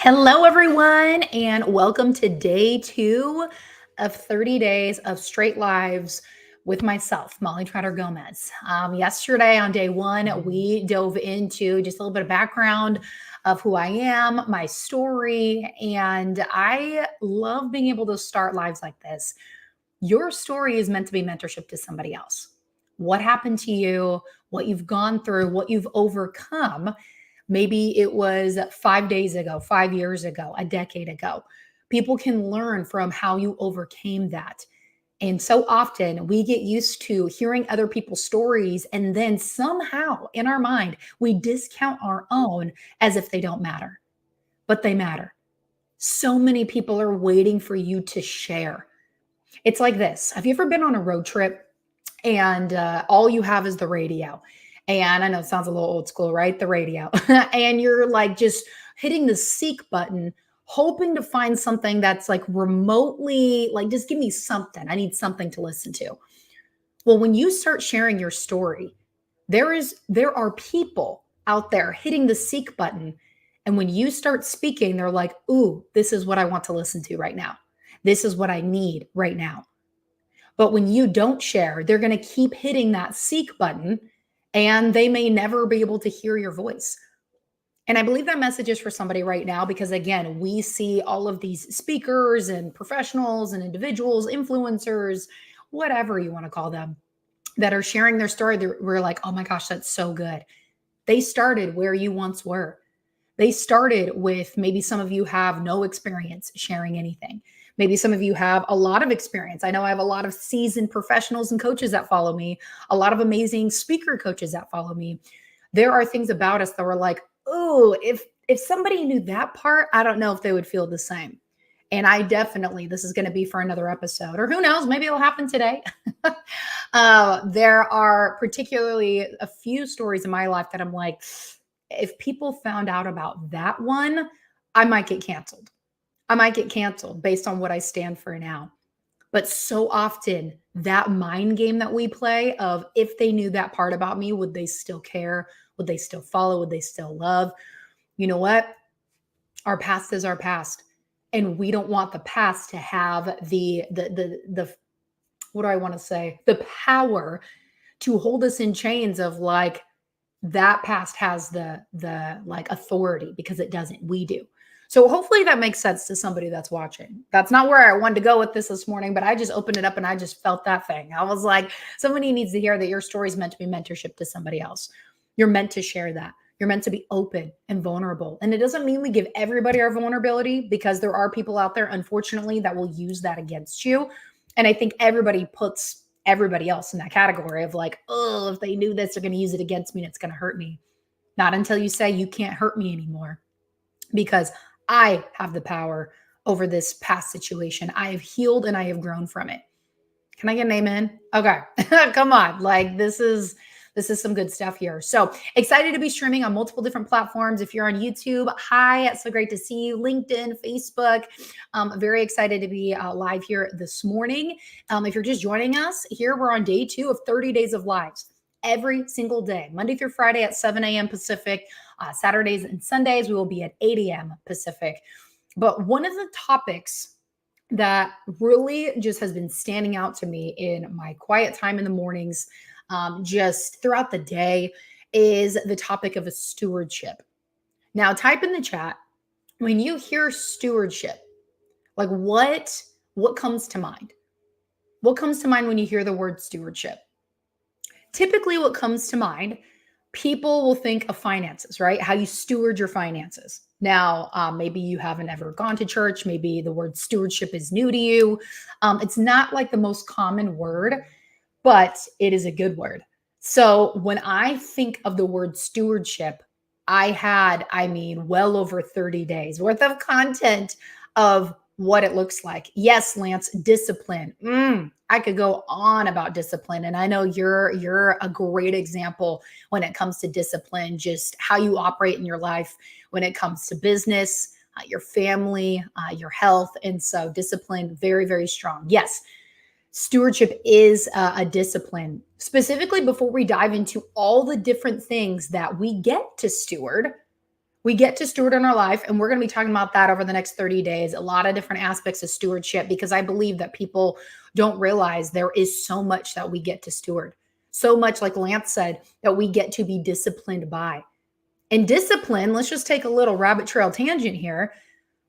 Hello, everyone, and welcome to day two of 30 days of straight lives with myself, Molly Trotter Gomez. Yesterday on day one, we dove into just a little bit of background of who I am, my story, and I love being able to start lives like this. Your story is meant to be mentorship to somebody else. What happened to you, what you've gone through, what you've overcome. Maybe it was 5 days ago, 5 years ago, a decade ago. People can learn from how you overcame that. And so often we get used to hearing other people's stories, and then somehow in our mind, we discount our own as if they don't matter, but they matter. So many people are waiting for you to share. It's like this. Have you ever been on a road trip and all you have is the radio? And I know it sounds a little old school, right? The radio. And you're like just hitting the seek button, hoping to find something that's like remotely like, just give me something. I need something to listen to. Well, when you start sharing your story, there are people out there hitting the seek button. And when you start speaking, they're like, ooh, this is what I want to listen to right now. This is what I need right now. But when you don't share, they're going to keep hitting that seek button and they may never be able to hear your voice. And I believe that message is for somebody right now because, again, we see all of these speakers and professionals and individuals, influencers, whatever you want to call them, that are sharing their story. We're like, oh my gosh, that's so good. They started where you once were. They started with maybe some of you have no experience sharing anything. Maybe some of you have a lot of experience. I know I have a lot of seasoned professionals and coaches that follow me, a lot of amazing speaker coaches that follow me. There are things about us that were like, oh, if somebody knew that part, I don't know if they would feel the same. And I definitely, this is going to be for another episode, or who knows, maybe it'll happen today. There are particularly a few stories in my life that I'm like, if people found out about that one, I might get canceled. I might get canceled based on what I stand for now. But so often, that mind game that we play of if they knew that part about me, would they still care? Would they still follow? Would they still love? You know what? Our past is our past. And we don't want the past to have the what do I want to say? The power to hold us in chains of like, that past has the like authority because it doesn't. We do. So hopefully that makes sense to somebody that's watching. That's not where I wanted to go with this morning, but I just opened it up and I just felt that thing. I was like, somebody needs to hear that your story is meant to be mentorship to somebody else. You're meant to share that. You're meant to be open and vulnerable. And it doesn't mean we give everybody our vulnerability because there are people out there, unfortunately, that will use that against you. And I think everybody puts everybody else in that category of like, oh, if they knew this, they're going to use it against me and it's going to hurt me. Not until you say you can't hurt me anymore because I have the power over this past situation. I have healed and I have grown from it. Can I get an amen? Okay. Come on. Like this is some good stuff here. So excited to be streaming on multiple different platforms. If you're on YouTube, hi, it's so great to see you. LinkedIn, Facebook. Very excited to be live here this morning. If you're just joining us here, we're on day two of 30 days of lives every single day, Monday through Friday at 7 a.m. Pacific. Saturdays and Sundays, we will be at 8 a.m. Pacific. But one of the topics that really just has been standing out to me in my quiet time in the mornings, just throughout the day, is the topic of a stewardship. Now, type in the chat when you hear stewardship, like what comes to mind? What comes to mind when you hear the word stewardship? Typically, what comes to mind, people will think of finances, right? How you steward your finances. Now, maybe you haven't ever gone to church. Maybe the word stewardship is new to you. It's not like the most common word, but it is a good word. So when I think of the word stewardship, I mean, well over 30 days worth of content of what it looks like. Yes, Lance, discipline. I could go on about discipline. And I know you're a great example when it comes to discipline, just how you operate in your life when it comes to business, your family, your health. And so discipline, very, very strong. Yes, stewardship is a discipline. Specifically, before we dive into all the different things that we get to steward, We get to steward in our life, and we're going to be talking about that over the next 30 days. A lot of different aspects of stewardship, because I believe that people don't realize there is so much that we get to steward. So much, like Lance said, that we get to be disciplined by. And discipline, let's just take a little rabbit trail tangent here.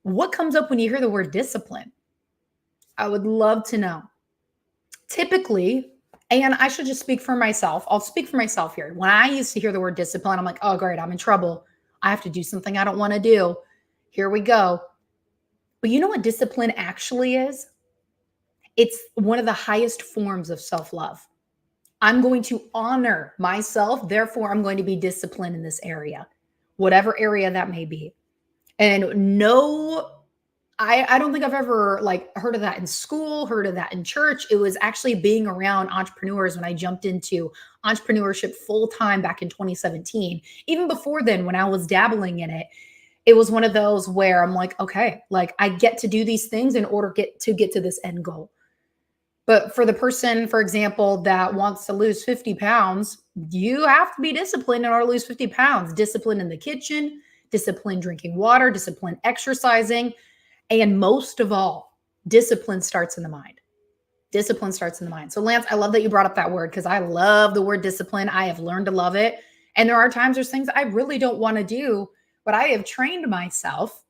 What comes up when you hear the word discipline? I would love to know. Typically, and I should just speak for myself. I'll speak for myself here. When I used to hear the word discipline, I'm like, oh, great, I'm in trouble. I have to do something I don't want to do. Here we go. But you know what discipline actually is? It's one of the highest forms of self-love. I'm going to honor myself. Therefore, I'm going to be disciplined in this area, whatever area that may be. And no, I don't think I've ever like heard of that in school, heard of that in church. It was actually being around entrepreneurs when I jumped into entrepreneurship full time back in 2017. Even before then, when I was dabbling in it, it was one of those where I'm like, okay, like I get to do these things in order to get to this end goal. But for the person, for example, that wants to lose 50 pounds, you have to be disciplined in order to lose 50 pounds. Discipline in the kitchen, discipline drinking water, discipline exercising. And most of all, discipline starts in the mind. Discipline starts in the mind. So Lance, I love that you brought up that word, because I love the word discipline. I have learned to love it. And there are times there's things I really don't want to do, but I have trained myself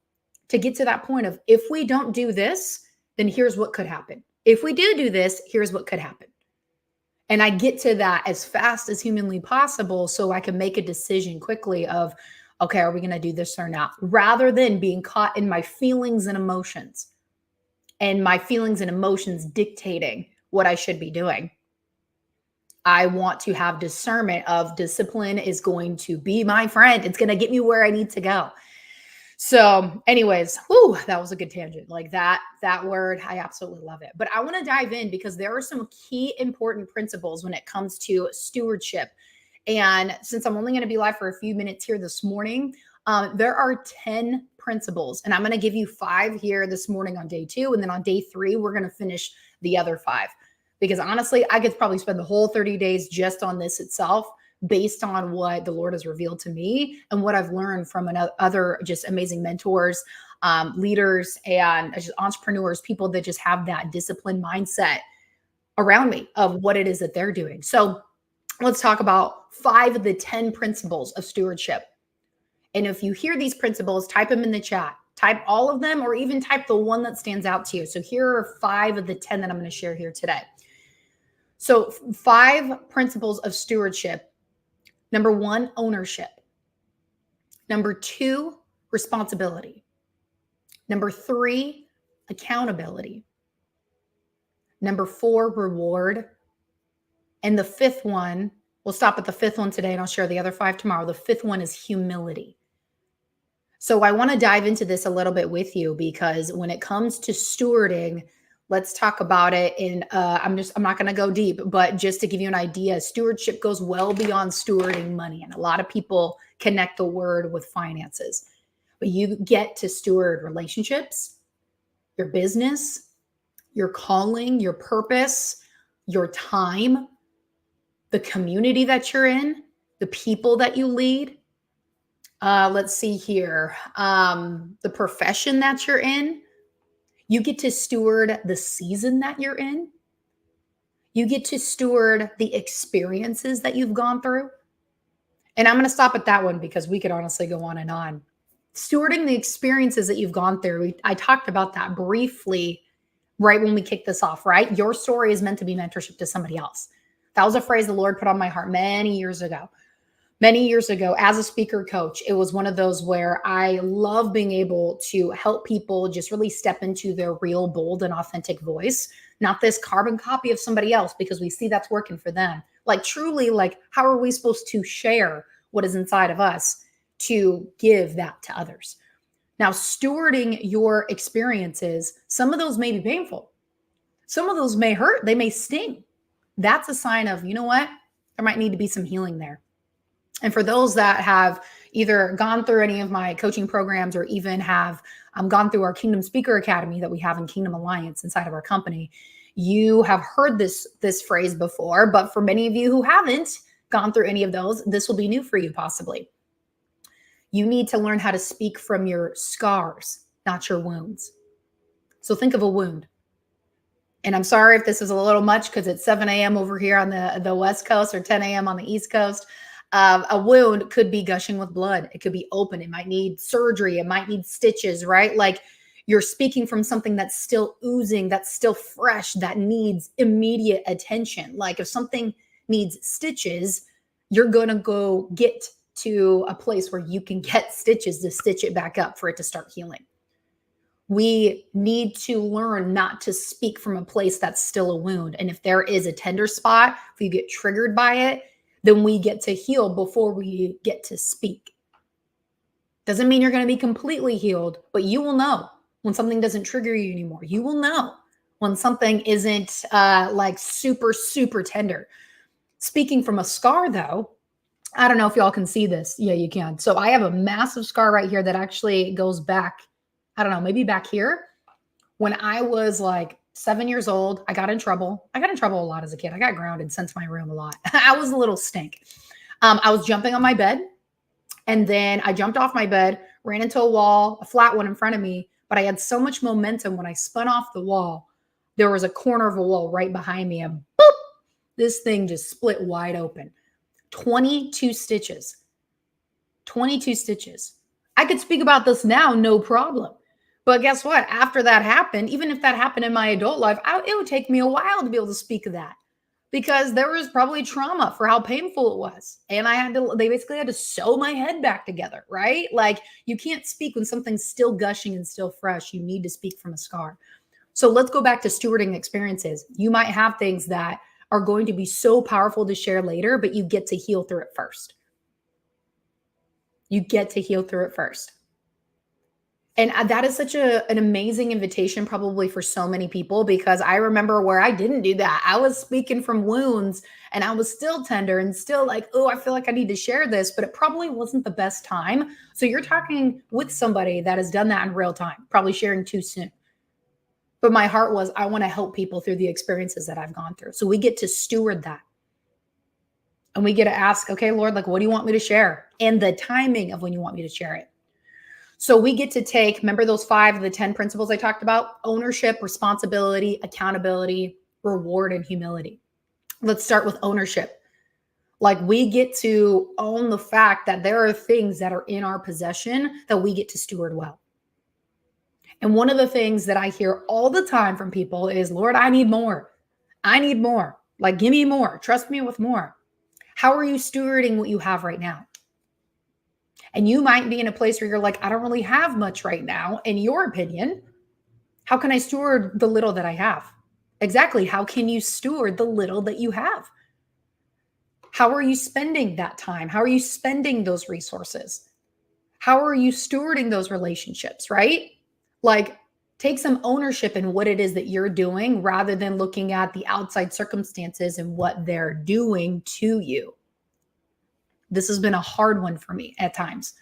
to get to that point of, if we don't do this, then here's what could happen. If we do this, here's what could happen. And I get to that as fast as humanly possible so I can make a decision quickly of, okay, are we going to do this or not? Rather than being caught in my feelings and emotions, and my feelings and emotions dictating what I should be doing. I want to have discernment of discipline is going to be my friend. It's going to get me where I need to go. So anyways, whew, that was a good tangent. Like that word, I absolutely love it. But I want to dive in because there are some key important principles when it comes to stewardship. And since I'm only going to be live for a few minutes here this morning, there are 10 principles. And I'm going to give you 5 here this morning on day 2. And then on day 3, we're going to finish the other 5. Because honestly, I could probably spend the whole 30 days just on this itself, based on what the Lord has revealed to me and what I've learned from other just amazing mentors, leaders, and just entrepreneurs, people that just have that disciplined mindset around me of what it is that they're doing. So let's talk about 5 of the 10 principles of stewardship. And if you hear these principles, type them in the chat. Type all of them, or even type the one that stands out to you. So here are 5 of the 10 that I'm going to share here today. So 5 principles of stewardship. Number 1, ownership. Number 2, responsibility. Number 3, accountability. Number 4, reward. And the 5th one, we'll stop at the 5th one today and I'll share the other 5 tomorrow. The 5th one is humility. So I want to dive into this a little bit with you, because when it comes to stewarding, let's talk about it. And I'm not going to go deep, but just to give you an idea, stewardship goes well beyond stewarding money. And a lot of people connect the word with finances, but you get to steward relationships, your business, your calling, your purpose, your time, the community that you're in, the people that you lead. Let's see here. The profession that you're in. You get to steward the season that you're in. You get to steward the experiences that you've gone through. And I'm going to stop at that one because we could honestly go on and on. Stewarding the experiences that you've gone through. I talked about that briefly right when we kicked this off, right? Your story is meant to be mentorship to somebody else. That was a phrase the Lord put on my heart many years ago. Many years ago, as a speaker coach, it was one of those where I love being able to help people just really step into their real, bold, and authentic voice, not this carbon copy of somebody else because we see that's working for them. Like truly, like how are we supposed to share what is inside of us to give that to others? Now, stewarding your experiences, some of those may be painful. Some of those may hurt. They may sting. That's a sign of, you know what? There might need to be some healing there. And for those that have either gone through any of my coaching programs or even have gone through our Kingdom Speaker Academy that we have in Kingdom Alliance inside of our company, you have heard this phrase before. But for many of you who haven't gone through any of those, this will be new for you possibly. You need to learn how to speak from your scars, not your wounds. So think of a wound. And I'm sorry if this is a little much because it's 7 a.m. over here on the West Coast or 10 a.m. on the East Coast. A wound could be gushing with blood. It could be open. It might need surgery. It might need stitches, right? Like you're speaking from something that's still oozing, that's still fresh, that needs immediate attention. Like if something needs stitches, you're going to go get to a place where you can get stitches to stitch it back up for it to start healing. We need to learn not to speak from a place that's still a wound. And if there is a tender spot, if you get triggered by it, then we get to heal before we get to speak. Doesn't mean you're going to be completely healed, but you will know when something doesn't trigger you anymore. You will know when something isn't like super, super tender. Speaking from a scar, though, I don't know if y'all can see this. Yeah, you can. So I have a massive scar right here that actually goes back, I don't know, maybe back here. When I was like 7 years old, I got in trouble. I got in trouble a lot as a kid. I got grounded, sent to my room a lot. I was a little stink. I was jumping on my bed, and then I jumped off my bed, ran into a wall, a flat one in front of me, but I had so much momentum when I spun off the wall, there was a corner of a wall right behind me, and boop, this thing just split wide open. 22 stitches. 22 stitches. I could speak about this now, no problem. But guess what? After that happened, even if that happened in my adult life, it would take me a while to be able to speak of that because there was probably trauma for how painful it was. And they basically had to sew my head back together, right? Like you can't speak when something's still gushing and still fresh. You need to speak from a scar. So let's go back to stewarding experiences. You might have things that are going to be so powerful to share later, but you get to heal through it first. You get to heal through it first. And that is such an amazing invitation probably for so many people, because I remember where I didn't do that. I was speaking from wounds and I was still tender and still like, oh, I feel like I need to share this, but it probably wasn't the best time. So you're talking with somebody that has done that in real time, probably sharing too soon. But my heart was, I want to help people through the experiences that I've gone through. So we get to steward that. And we get to ask, okay, Lord, like, what do you want me to share? And the timing of when you want me to share it. So we get to take, remember those 5 of the 10 principles I talked about? Ownership, responsibility, accountability, reward, and humility. Let's start with ownership. Like we get to own the fact that there are things that are in our possession that we get to steward well. And one of the things that I hear all the time from people is, Lord, I need more. I need more. Like, give me more. Trust me with more. How are you stewarding what you have right now? And you might be in a place where you're like, I don't really have much right now. In your opinion, how can I steward the little that I have? Exactly. How can you steward the little that you have? How are you spending that time? How are you spending those resources? How are you stewarding those relationships, right? Like, take some ownership in what it is that you're doing rather than looking at the outside circumstances and what they're doing to you. This has been a hard one for me at times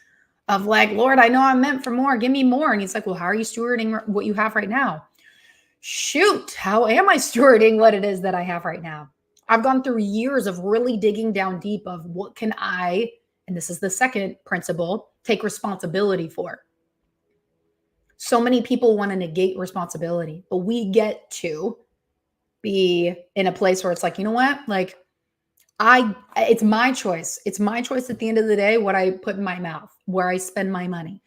of like, Lord, I know I'm meant for more. Give me more. And he's like, well, how are you stewarding what you have right now? Shoot, how am I stewarding what it is that I have right now? I've gone through years of really digging down deep of what can I, and this is the second principle, take responsibility for. So many people want to negate responsibility, but we get to be in a place where it's like, you know what? Like, it's my choice. It's my choice at the end of the day, what I put in my mouth, where I spend my money,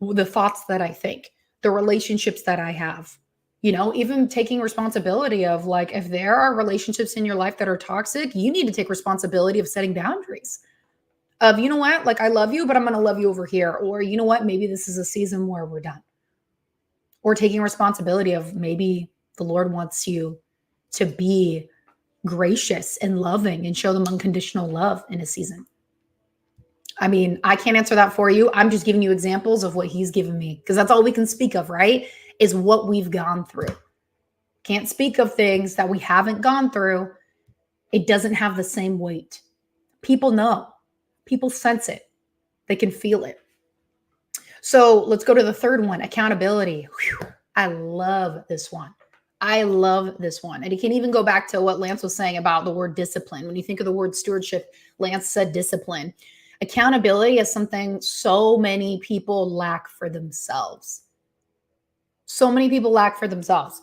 the thoughts that I think, the relationships that I have, even taking responsibility of like, if there are relationships in your life that are toxic, you need to take responsibility of setting boundaries of, you know what, like I love you, but I'm going to love you over here. Or you know what, maybe this is a season where we're done. Or taking responsibility of maybe the Lord wants you to be gracious and loving and show them unconditional love in a season. I mean, I can't answer that for you. I'm just giving you examples of what he's given me because that's all we can speak of, right? Is what we've gone through. Can't speak of things that we haven't gone through. It doesn't have the same weight. People know. People sense it. They can feel it. So let's go to the third one, accountability. Whew, I love this one. I love this one. And it can even go back to what Lance was saying about the word discipline. When you think of the word stewardship, Lance said discipline. Accountability is something so many people lack for themselves. So many people lack for themselves.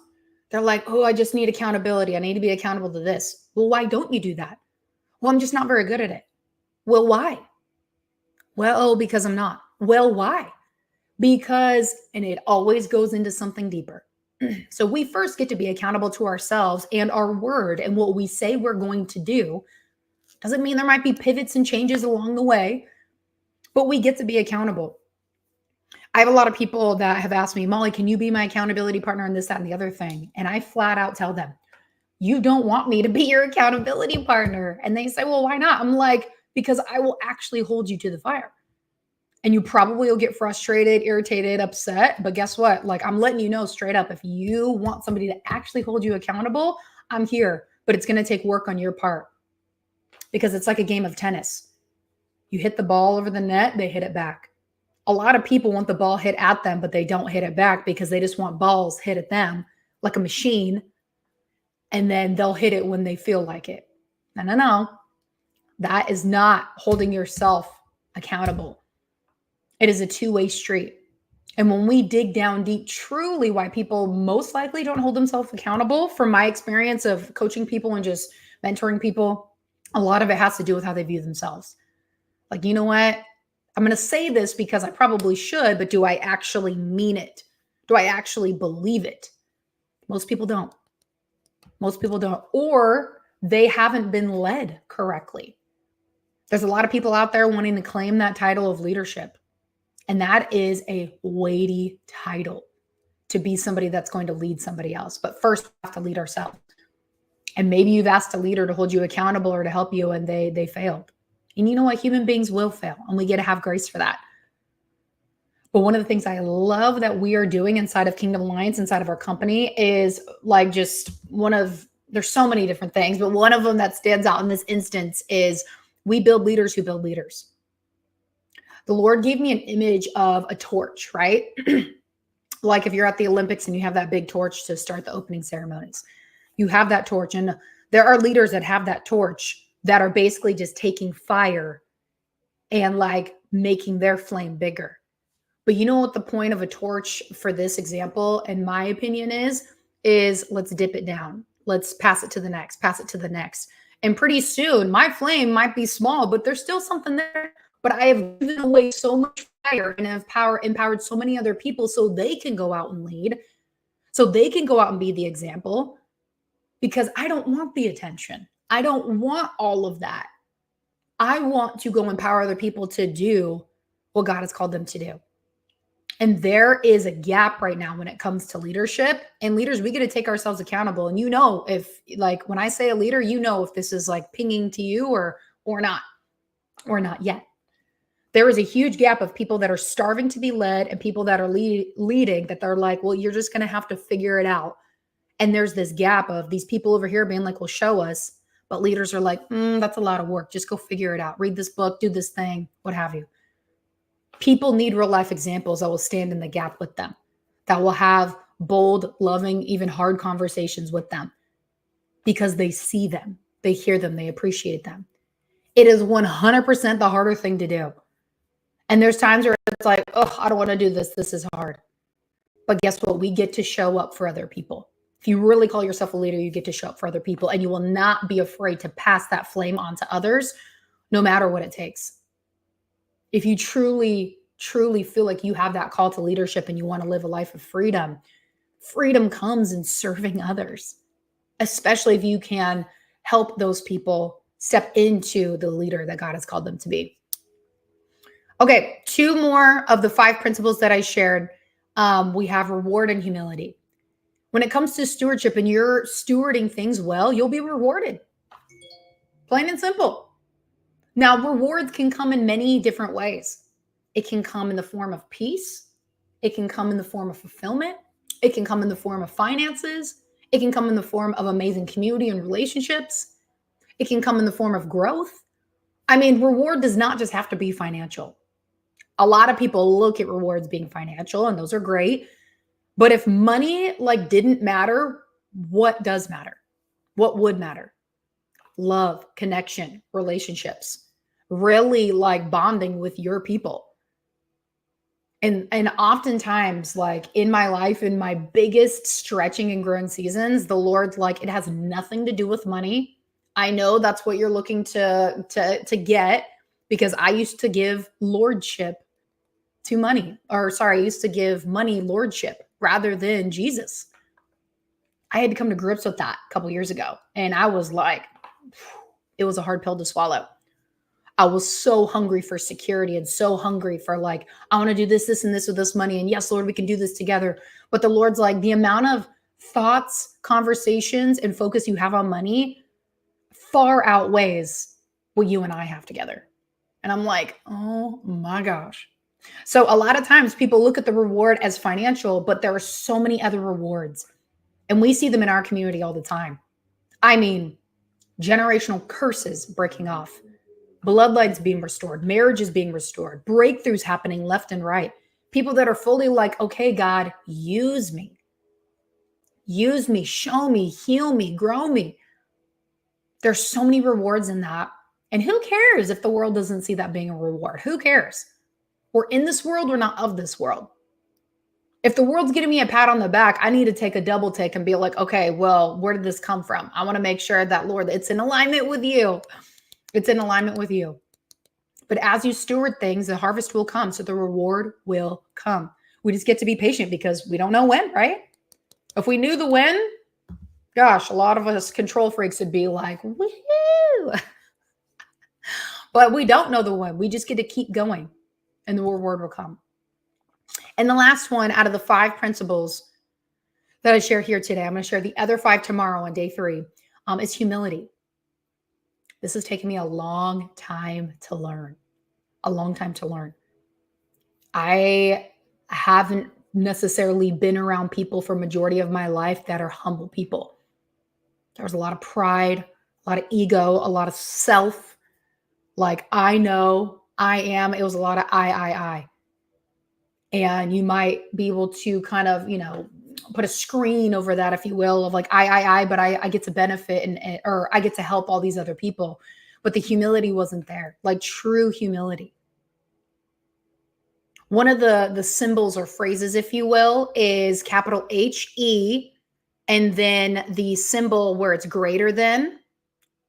They're like, oh, I just need accountability. I need to be accountable to this. Well, why don't you do that? Well, I'm just not very good at it. Well, why? Well, because I'm not. Well, why? Because, and it always goes into something deeper. So we first get to be accountable to ourselves and our word and what we say we're going to do. Doesn't mean there might be pivots and changes along the way, but we get to be accountable. I have a lot of people that have asked me, Molly, can you be my accountability partner in this, that, and the other thing? And I flat out tell them, you don't want me to be your accountability partner. And they say, well, why not? I'm like, because I will actually hold you to the fire. And you probably will get frustrated, irritated, upset. But guess what? Like, I'm letting you know straight up, if you want somebody to actually hold you accountable, I'm here. But it's going to take work on your part, because it's like a game of tennis. You hit the ball over the net, they hit it back. A lot of people want the ball hit at them, but they don't hit it back because they just want balls hit at them like a machine. And then they'll hit it when they feel like it. No. That is not holding yourself accountable. It is a two-way street. And when we dig down deep, truly why people most likely don't hold themselves accountable, from my experience of coaching people and just mentoring people, a lot of it has to do with how they view themselves. Like, you know what? I'm going to say this because I probably should, but do I actually mean it? Do I actually believe it? Most people don't. Most people don't. Or they haven't been led correctly. There's a lot of people out there wanting to claim that title of leadership. And that is a weighty title, to be somebody that's going to lead somebody else. But first, we have to lead ourselves. And maybe you've asked a leader to hold you accountable or to help you, and they failed. And you know what? Human beings will fail, and we get to have grace for that. But one of the things I love that we are doing inside of Kingdom Alliance, inside of our company, is like there's so many different things, but one of them that stands out in this instance is we build leaders who build leaders. The Lord gave me an image of a torch, right? Like if you're at the Olympics and you have that big torch to start the opening ceremonies, you have that torch. And there are leaders that have that torch that are basically just taking fire and like making their flame bigger. But you know what the point of a torch for this example, in my opinion, is let's dip it down. Let's pass it to the next, pass it to the next. And pretty soon my flame might be small, but there's still something there. But I have given away so much fire and have empowered so many other people so they can go out and lead, so they can go out and be the example, because I don't want the attention. I don't want all of that. I want to go empower other people to do what God has called them to do. And there is a gap right now when it comes to leadership. And leaders, we get to take ourselves accountable. And you know, if like when I say a leader, you know if this is like pinging to you or not yet. There is a huge gap of people that are starving to be led and people that are leading that they're like, well, you're just going to have to figure it out. And there's this gap of these people over here being like, well, show us. But leaders are like, that's a lot of work. Just go figure it out. Read this book, do this thing, what have you. People need real life examples that will stand in the gap with them, that will have bold, loving, even hard conversations with them, because they see them, they hear them, they appreciate them. It is 100% the harder thing to do. And there's times where it's like, oh, I don't want to do this. This is hard. But guess what? We get to show up for other people. If you really call yourself a leader, you get to show up for other people, and you will not be afraid to pass that flame on to others, no matter what it takes. If you truly, truly feel like you have that call to leadership and you want to live a life of freedom, freedom comes in serving others, especially if you can help those people step into the leader that God has called them to be. Okay, 2 more of the 5 principles that I shared. We have reward and humility. When it comes to stewardship and you're stewarding things well, you'll be rewarded. Plain and simple. Now, rewards can come in many different ways. It can come in the form of peace. It can come in the form of fulfillment. It can come in the form of finances. It can come in the form of amazing community and relationships. It can come in the form of growth. I mean, reward does not just have to be financial. A lot of people look at rewards being financial, and those are great. But if money didn't matter, what does matter? What would matter? Love, connection, relationships. really like bonding with your people. And oftentimes, like in my life, in my biggest stretching and growing seasons, the Lord's like, it has nothing to do with money. I know that's what you're looking to get, because I used to give lordship to money, or sorry, I used to give money lordship rather than Jesus. I had to come to grips with that a couple years ago, and I was like, it was a hard pill to swallow. I was so hungry for security and so hungry for like, I want to do this, this, and this with this money. And yes, Lord, we can do this together. But the Lord's like, the amount of thoughts, conversations, and focus you have on money far outweighs what you and I have together. And I'm like, oh my gosh. So a lot of times people look at the reward as financial, but there are so many other rewards. And we see them in our community all the time. I mean, generational curses breaking off, bloodlines being restored, marriages being restored, breakthroughs happening left and right. People that are fully like, okay, God, use me, show me, heal me, grow me. There's so many rewards in that. And who cares if the world doesn't see that being a reward? Who cares? We're in this world, we're not of this world. If the world's giving me a pat on the back, I need to take a double take and be like, okay, well, where did this come from? I want to make sure that, Lord, it's in alignment with you. It's in alignment with you. But as you steward things, the harvest will come. So the reward will come. We just get to be patient because we don't know when, right? If we knew the when, gosh, a lot of us control freaks would be like, woohoo. But we don't know the when. We just get to keep going and the reward will come. And the last one out of the 5 principles that I share here today, I'm going to share the other 5 tomorrow on day 3, is humility. This has taken me a long time to learn. I haven't necessarily been around people for majority of my life that are humble people. There's a lot of pride, a lot of ego, a lot of self. Like, I know, I am. It was a lot of I. And you might be able to kind of, put a screen over that, if you will, of like, but I get to benefit or I get to help all these other people. But the humility wasn't there, like true humility. One of the symbols or phrases, if you will, is capital H-E, and then the symbol where it's greater than.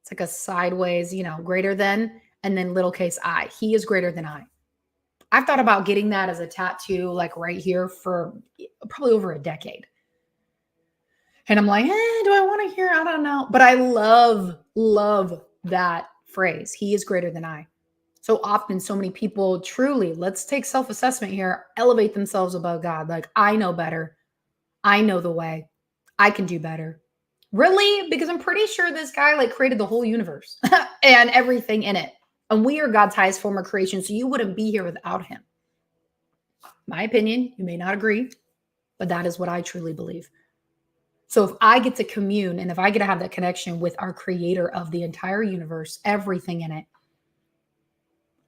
It's like a sideways, greater than, and then little case I. He is greater than I. I've thought about getting that as a tattoo, like right here, for probably over a decade. And I'm like, do I want to hear? I don't know. But I love that phrase. He is greater than I. So often, so many people truly, let's take self-assessment here, elevate themselves above God. Like, I know better. I know the way. I can do better. Really? Because I'm pretty sure this guy like created the whole universe and everything in it. And we are God's highest form of creation, so you wouldn't be here without him. My opinion, you may not agree, but that is what I truly believe. So if I get to commune and if I get to have that connection with our creator of the entire universe, everything in it,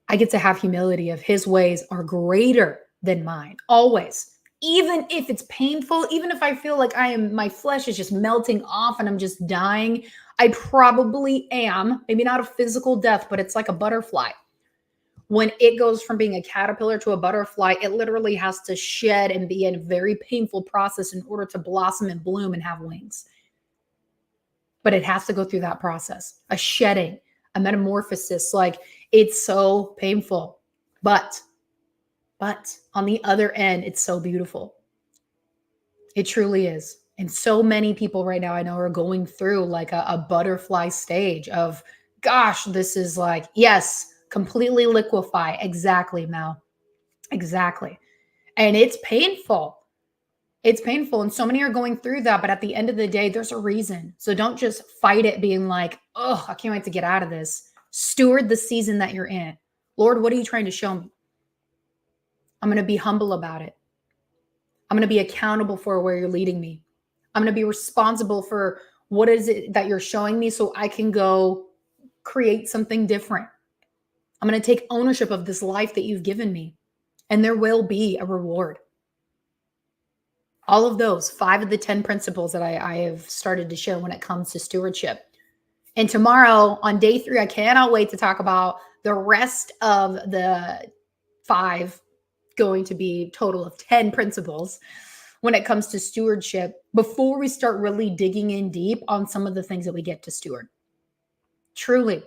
I get to have humility of his ways are greater than mine, always. Even if it's painful, even if I feel like my flesh is just melting off and I'm just dying, I probably am, maybe not a physical death, but it's like a butterfly. When it goes from being a caterpillar to a butterfly, it literally has to shed and be in a very painful process in order to blossom and bloom and have wings. But it has to go through that process, a shedding, a metamorphosis. Like, it's so painful, but on the other end, it's so beautiful. It truly is. And so many people right now I know are going through like a butterfly stage of, gosh, this is like, yes, completely liquefy. Exactly, Mel. Exactly. And it's painful. It's painful. And so many are going through that. But at the end of the day, there's a reason. So don't just fight it being like, oh, I can't wait to get out of this. Steward the season that you're in. Lord, what are you trying to show me? I'm going to be humble about it. I'm going to be accountable for where you're leading me. I'm going to be responsible for what is it that you're showing me so I can go create something different. I'm going to take ownership of this life that you've given me, and there will be a reward. All of those 5 of the 10 principles that I have started to share when it comes to stewardship. And tomorrow on day 3, I cannot wait to talk about The rest of the 5 going to be total of 10 principles when it comes to stewardship before we start really digging in deep on some of the things that we get to steward. Truly.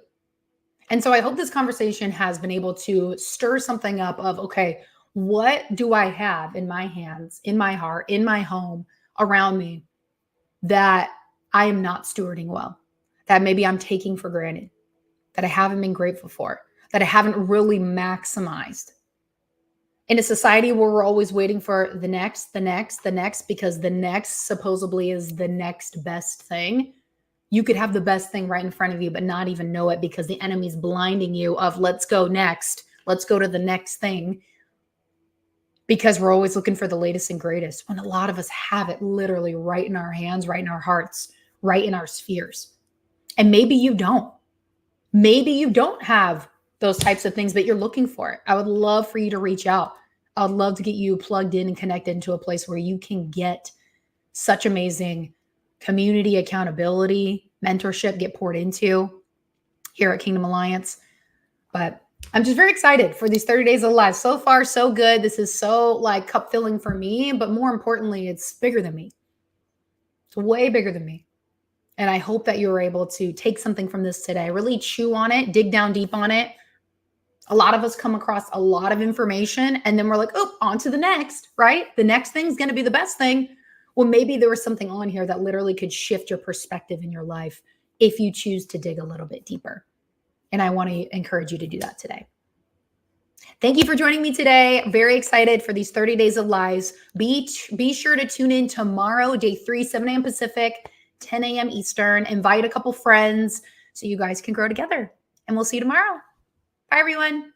And so I hope this conversation has been able to stir something up of, okay, what do I have in my hands, in my heart, in my home, around me that I am not stewarding well, that maybe I'm taking for granted, that I haven't been grateful for, that I haven't really maximized. In a society where we're always waiting for the next, because the next supposedly is the next best thing, you could have the best thing right in front of you, but not even know it because the enemy's blinding you of let's go next. Let's go to the next thing because we're always looking for the latest and greatest when a lot of us have it literally right in our hands, right in our hearts, right in our spheres. And maybe you don't. Maybe you don't have those types of things that you're looking for. I would love for you to reach out. I would love to get you plugged in and connected into a place where you can get such amazing community accountability, mentorship get poured into here at Kingdom Alliance. But I'm just very excited for these 30 days of life. So far, so good. This is so like cup filling for me, but more importantly, it's bigger than me. It's way bigger than me. And I hope that you're able to take something from this today, really chew on it, dig down deep on it. A lot of us come across a lot of information and then we're like, oh, on to the next, right? The next thing's going to be the best thing. Well, maybe there was something on here that literally could shift your perspective in your life if you choose to dig a little bit deeper. And I want to encourage you to do that today. Thank you for joining me today. Very excited for these 30 days of lives. Be sure to tune in tomorrow, day 3, 7 a.m. Pacific, 10 a.m. Eastern. Invite a couple friends so you guys can grow together. And we'll see you tomorrow. Bye, everyone.